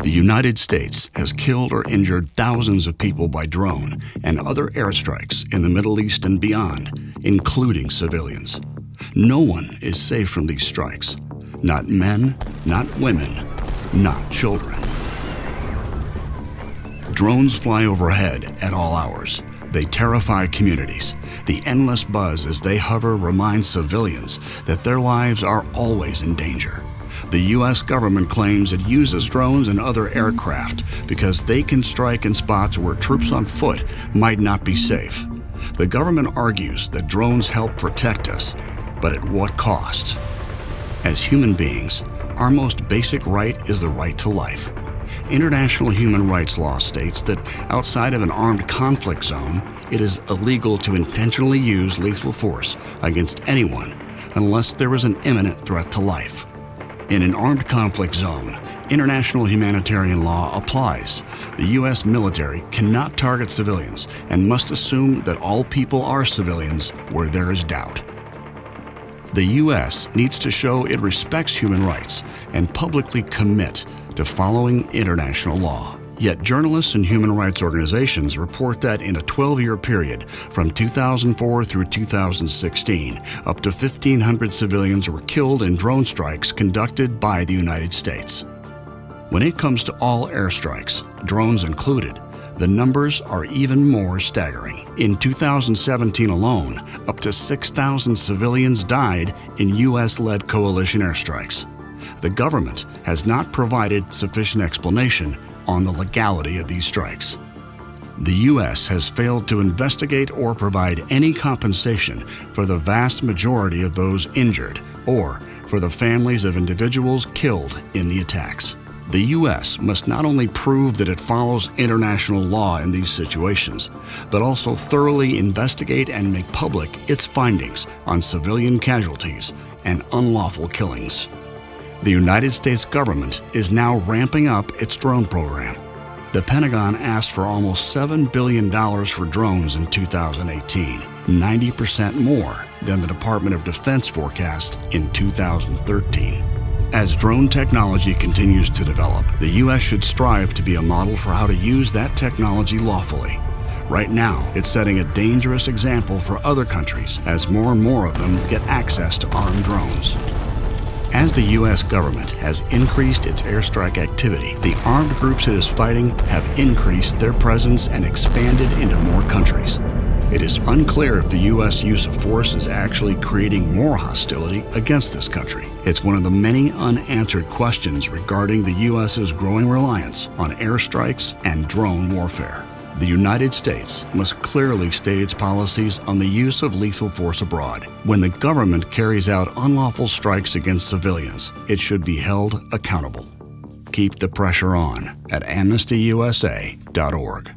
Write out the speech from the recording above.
The United States has killed or injured thousands of people by drone and other airstrikes in the Middle East and beyond, including civilians. No one is safe from these strikes. Not men, not women, not children. Drones fly overhead at all hours. They terrify communities. The endless buzz as they hover reminds civilians that their lives are always in danger. The U.S. government claims it uses drones and other aircraft because they can strike in spots where troops on foot might not be safe. The government argues that drones help protect us, but at what cost? As human beings, our most basic right is the right to life. International human rights law states that outside of an armed conflict zone, it is illegal to intentionally use lethal force against anyone unless there is an imminent threat to life. In an armed conflict zone, international humanitarian law applies. The U.S. military cannot target civilians and must assume that all people are civilians where there is doubt. The U.S. needs to show it respects human rights and publicly commit to following international law. Yet journalists and human rights organizations report that in a 12-year period, from 2004 through 2016, up to 1,500 civilians were killed in drone strikes conducted by the United States. When it comes to all airstrikes, drones included, the numbers are even more staggering. In 2017 alone, up to 6,000 civilians died in U.S.-led coalition airstrikes. The government has not provided sufficient explanation on the legality of these strikes. The U.S. has failed to investigate or provide any compensation for the vast majority of those injured or for the families of individuals killed in the attacks. The U.S. must not only prove that it follows international law in these situations, but also thoroughly investigate and make public its findings on civilian casualties and unlawful killings. The United States government is now ramping up its drone program. The Pentagon asked for almost $7 billion for drones in 2018, 90% more than the Department of Defense forecast in 2013. As drone technology continues to develop, the U.S. should strive to be a model for how to use that technology lawfully. Right now, it's setting a dangerous example for other countries as more and more of them get access to armed drones. As the U.S. government has increased its airstrike activity, the armed groups it is fighting have increased their presence and expanded into more countries. It is unclear if the U.S. use of force is actually creating more hostility against this country. It's one of the many unanswered questions regarding the U.S.'s growing reliance on airstrikes and drone warfare. The United States must clearly state its policies on the use of lethal force abroad. When the government carries out unlawful strikes against civilians, it should be held accountable. Keep the pressure on at AmnestyUSA.org.